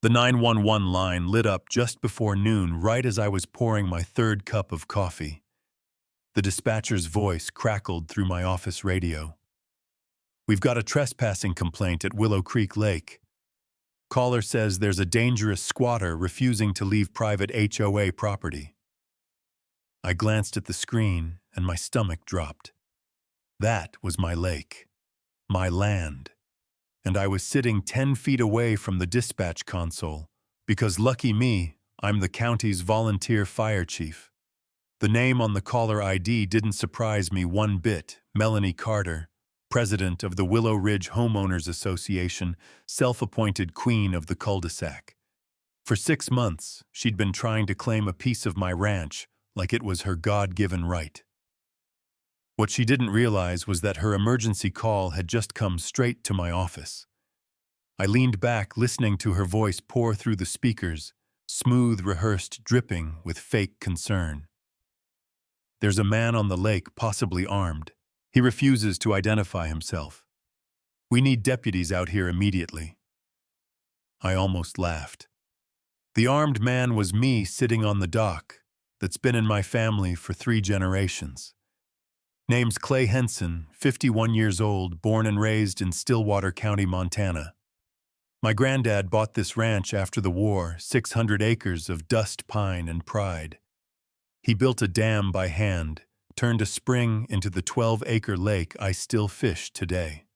The 911 line lit up just before noon, right as I was pouring my third cup of coffee. The dispatcher's voice crackled through my office radio. "We've got a trespassing complaint at Willow Creek Lake. Caller says there's a dangerous squatter refusing to leave private HOA property." I glanced at the screen and my stomach dropped. That was my lake, my land, and I was sitting 10 feet away from the dispatch console because, lucky me, I'm the county's volunteer fire chief. The name on the caller ID didn't surprise me one bit: Melanie Carter, president of the Willow Ridge Homeowners Association, self-appointed queen of the cul-de-sac. For 6 months, she'd been trying to claim a piece of my ranch like it was her God-given right. What she didn't realize was that her emergency call had just come straight to my office. I leaned back, listening to her voice pour through the speakers, smooth, rehearsed, dripping with fake concern. "There's a man on the lake, possibly armed. He refuses to identify himself. We need deputies out here immediately." I almost laughed. The armed man was me sitting on the dock that's been in my family for 3 generations. Name's Clay Henson, 51 years old, born and raised in Stillwater County, Montana. My granddad bought this ranch after the war, 600 acres of dust, pine, and pride. He built a dam by hand, turned a spring into the 12-acre lake I still fish today.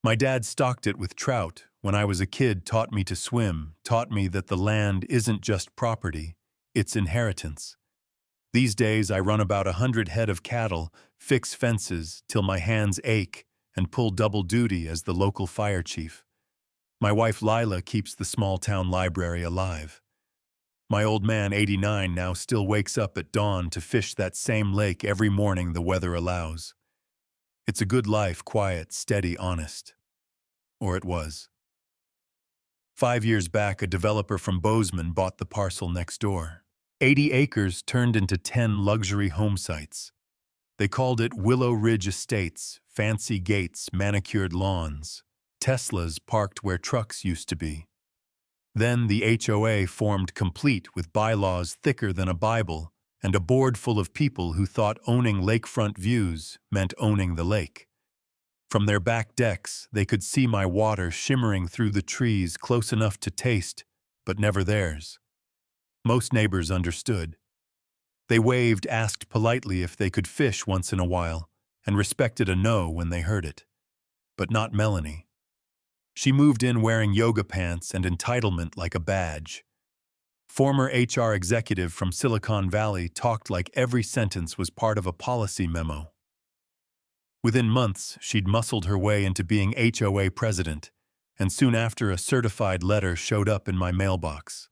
My dad stocked it with trout. When I was a kid, taught me to swim, taught me that the land isn't just property, it's inheritance. These days I run about 100 head of cattle, fix fences till my hands ache, and pull double duty as the local fire chief. My wife Lila keeps the small-town library alive. My old man, 89, now still wakes up at dawn to fish that same lake every morning the weather allows. It's a good life, quiet, steady, honest. Or it was. 5 years back, a developer from Bozeman bought the parcel next door. 80 acres turned into 10 luxury home sites. They called it Willow Ridge Estates, fancy gates, manicured lawns, Teslas parked where trucks used to be. Then the HOA formed, complete with bylaws thicker than a Bible, and a board full of people who thought owning lakefront views meant owning the lake. From their back decks, they could see my water shimmering through the trees, close enough to taste, but never theirs. Most neighbors understood. They waved, asked politely if they could fish once in a while, and respected a no when they heard it. But not Melanie. She moved in wearing yoga pants and entitlement like a badge. Former HR executive from Silicon Valley talked like every sentence was part of a policy memo. Within months, she'd muscled her way into being HOA president, and soon after a certified letter showed up in my mailbox.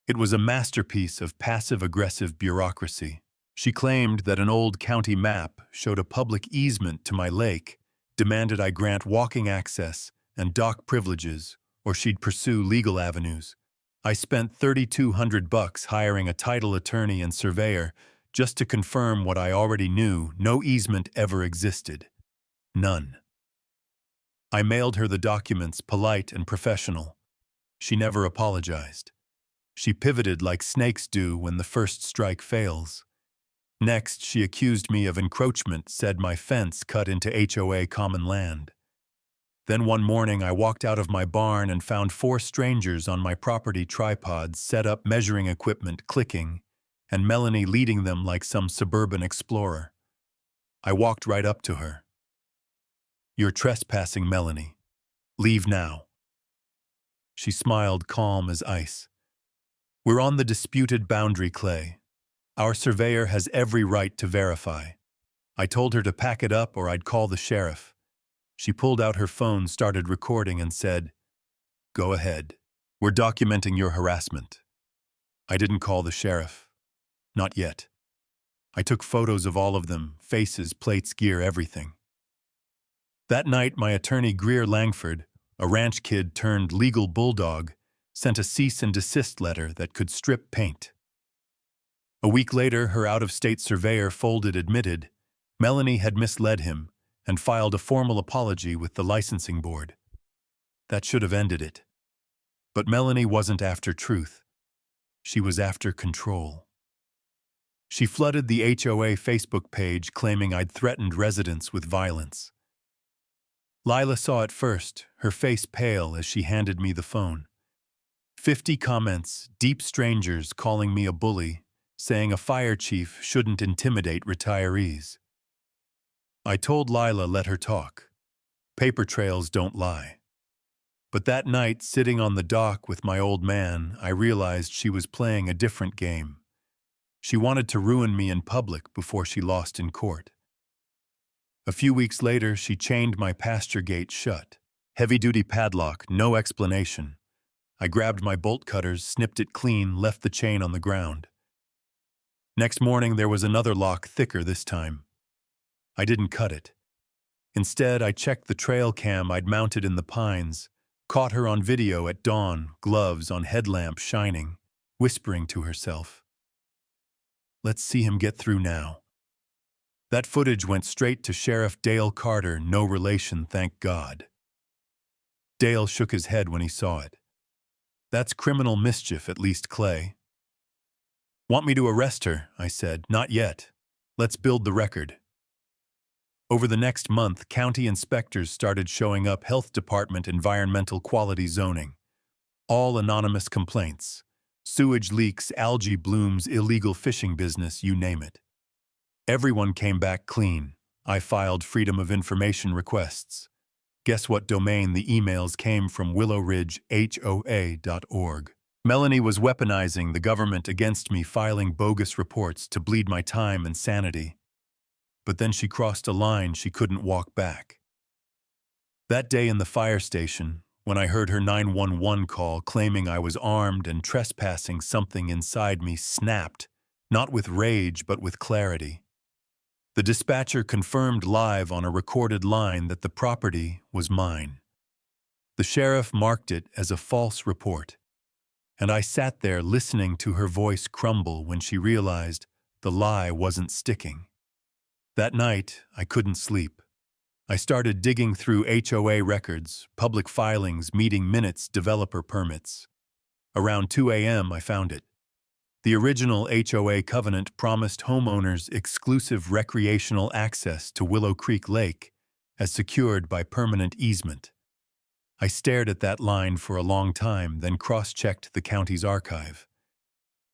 It was a masterpiece of passive-aggressive bureaucracy. She claimed that an old county map showed a public easement to my lake, demanded I grant walking access and dock privileges, or she'd pursue legal avenues. I spent $3,200 hiring a title attorney and surveyor just to confirm what I already knew: no easement ever existed. None. I mailed her the documents, polite and professional. She never apologized. She pivoted like snakes do when the first strike fails. Next, she accused me of encroachment, said my fence cut into HOA common land. Then one morning I walked out of my barn and found 4 strangers on my property tripods, set up measuring equipment, clicking, and Melanie leading them like some suburban explorer. I walked right up to her. "You're trespassing, Melanie. Leave now." She smiled, calm as ice. "We're on the disputed boundary, Clay. Our surveyor has every right to verify." I told her to pack it up or I'd call the sheriff. She pulled out her phone, started recording, and said, "Go ahead. We're documenting your harassment." I didn't call the sheriff. Not yet. I took photos of all of them, faces, plates, gear, everything. That night, my attorney Greer Langford, a ranch kid turned legal bulldog, sent a cease and desist letter that could strip paint. A week later, her out-of-state surveyor Folded admitted Melanie had misled him and filed a formal apology with the licensing board. That should have ended it. But Melanie wasn't after truth. She was after control. She flooded the HOA Facebook page claiming I'd threatened residents with violence. Lila saw it first, her face pale as she handed me the phone. 50 comments, deep strangers calling me a bully, saying a fire chief shouldn't intimidate retirees. I told Lila let her talk. Paper trails don't lie. But that night, sitting on the dock with my old man, I realized she was playing a different game. She wanted to ruin me in public before she lost in court. A few weeks later, she chained my pasture gate shut. Heavy-duty padlock, no explanation. I grabbed my bolt cutters, snipped it clean, left the chain on the ground. Next morning, there was another lock, thicker this time. I didn't cut it. Instead, I checked the trail cam I'd mounted in the pines, caught her on video at dawn, gloves on headlamp shining, whispering to herself. Let's see him get through now. That footage went straight to Sheriff Dale Carter, no relation, thank God. Dale shook his head when he saw it. That's criminal mischief, at least, Clay. Want me to arrest her? I said. Not yet. Let's build the record. Over the next month, county inspectors started showing up, health department, environmental quality zoning. All anonymous complaints. Sewage leaks, algae blooms, illegal fishing business, you name it. Everyone came back clean. I filed Freedom of Information requests. Guess what domain the emails came from? WillowRidgeHOA.org. Melanie was weaponizing the government against me, filing bogus reports to bleed my time and sanity. But then she crossed a line she couldn't walk back. That day in the fire station, when I heard her 911 call claiming I was armed and trespassing, something inside me snapped, not with rage but with clarity. The dispatcher confirmed live on a recorded line that the property was mine. The sheriff marked it as a false report, and I sat there listening to her voice crumble when she realized the lie wasn't sticking. That night, I couldn't sleep. I started digging through HOA records, public filings, meeting minutes, developer permits. Around 2 a.m., I found it. The original HOA covenant promised homeowners exclusive recreational access to Willow Creek Lake, as secured by permanent easement. I stared at that line for a long time, then cross-checked the county's archive.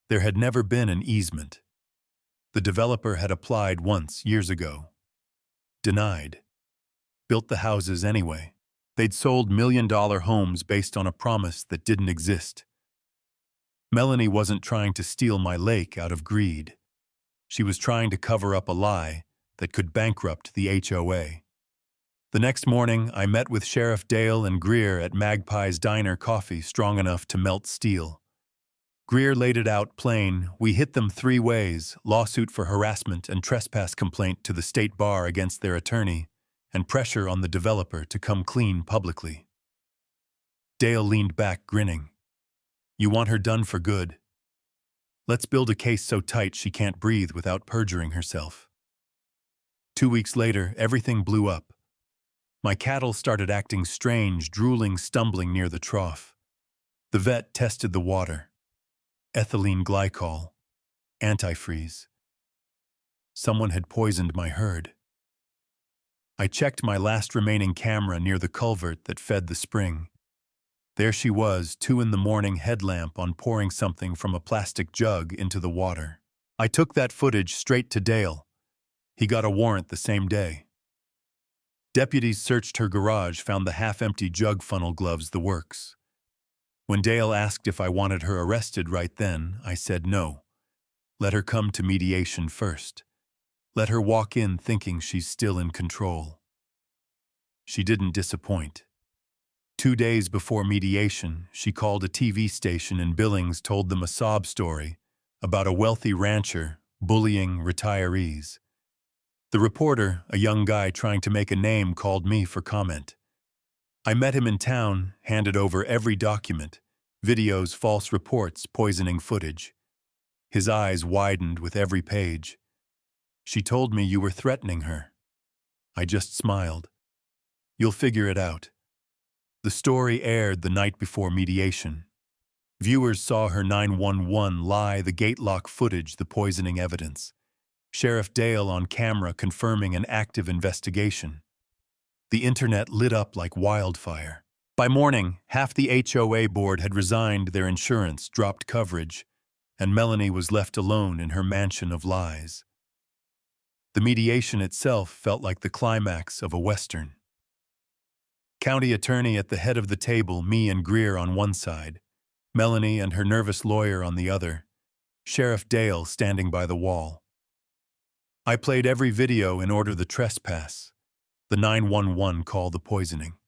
There had never been an easement. The developer had applied once, years ago. Denied. Built the houses anyway. They'd sold million-dollar homes based on a promise that didn't exist. Melanie wasn't trying to steal my lake out of greed. She was trying to cover up a lie that could bankrupt the HOA. The next morning, I met with Sheriff Dale and Greer at Magpie's Diner, coffee strong enough to melt steel. Greer laid it out plain. We hit them 3 ways: lawsuit for harassment and trespass complaint to the state bar against their attorney, and pressure on the developer to come clean publicly. Dale leaned back, grinning. You want her done for good? Let's build a case so tight she can't breathe without perjuring herself. 2 weeks later, everything blew up. My cattle started acting strange, drooling, stumbling near the trough. The vet tested the water. Ethylene glycol. Antifreeze. Someone had poisoned my herd. I checked my last remaining camera near the culvert that fed the spring. There she was, 2 a.m, headlamp on, pouring something from a plastic jug into the water. I took that footage straight to Dale. He got a warrant the same day. Deputies searched her garage, found the half-empty jug, funnel, gloves, the works. When Dale asked if I wanted her arrested right then, I said no. Let her come to mediation first. Let her walk in thinking she's still in control. She didn't disappoint. 2 days before mediation, she called a TV station in Billings, told them a sob story about a wealthy rancher bullying retirees. The reporter, a young guy trying to make a name, called me for comment. I met him in town, handed over every document, videos, false reports, poisoning footage. His eyes widened with every page. She told me you were threatening her. I just smiled. You'll figure it out. The story aired the night before mediation. Viewers saw her 911 lie, the gate lock footage, the poisoning evidence. Sheriff Dale on camera confirming an active investigation. The internet lit up like wildfire. By morning, half the HOA board had resigned their insurance, dropped coverage, and Melanie was left alone in her mansion of lies. The mediation itself felt like the climax of a Western. County attorney at the head of the table, me and Greer on one side, Melanie and her nervous lawyer on the other, Sheriff Dale standing by the wall. I played every video in order: the trespass, the 911 call, the poisoning.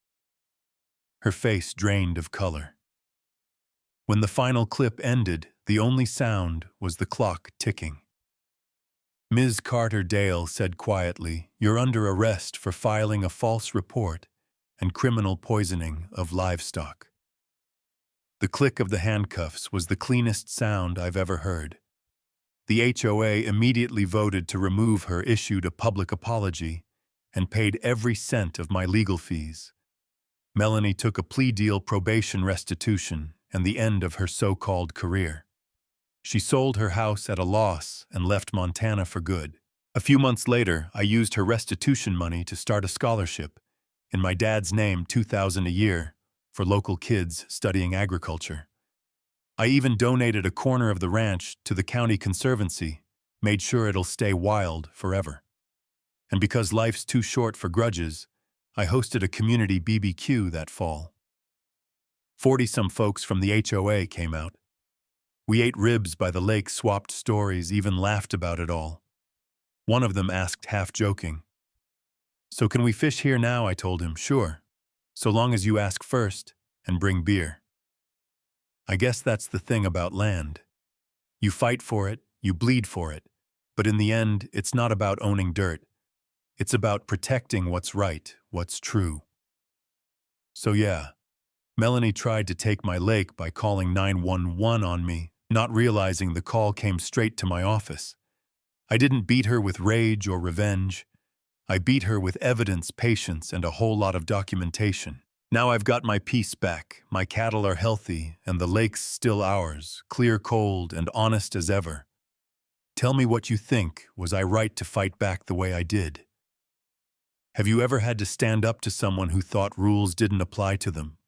Her face drained of color. When the final clip ended, the only sound was the clock ticking. Ms. Carter Dale said quietly, "You're under arrest for filing a false report and criminal poisoning of livestock." The click of the handcuffs was the cleanest sound I've ever heard. The HOA immediately voted to remove her, issued a public apology, and paid every cent of my legal fees. Melanie took a plea deal, probation, restitution, and the end of her so-called career. She sold her house at a loss and left Montana for good. A few months later, I used her restitution money to start a scholarship, in my dad's name, $2,000 a year, for local kids studying agriculture. I even donated a corner of the ranch to the county conservancy, made sure it'll stay wild forever. And because life's too short for grudges, I hosted a community BBQ that fall. 40-some folks from the HOA came out. We ate ribs by the lake, swapped stories, even laughed about it all. One of them asked, half joking, "So can we fish here now?" I told him, "Sure, so long as you ask first and bring beer." I guess that's the thing about land. You fight for it, you bleed for it, but in the end, it's not about owning dirt. It's about protecting what's right, what's true. So yeah, Melanie tried to take my lake by calling 911 on me, not realizing the call came straight to my office. I didn't beat her with rage or revenge. I beat her with evidence, patience, and a whole lot of documentation. Now I've got my peace back, my cattle are healthy, and the lake's still ours, clear, cold, and honest as ever. Tell me what you think. Was I right to fight back the way I did? Have you ever had to stand up to someone who thought rules didn't apply to them?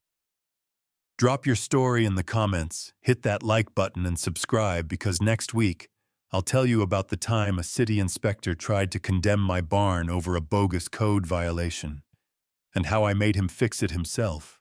Drop your story in the comments, hit that like button, and subscribe, because next week I'll tell you about the time a city inspector tried to condemn my barn over a bogus code violation, and how I made him fix it himself.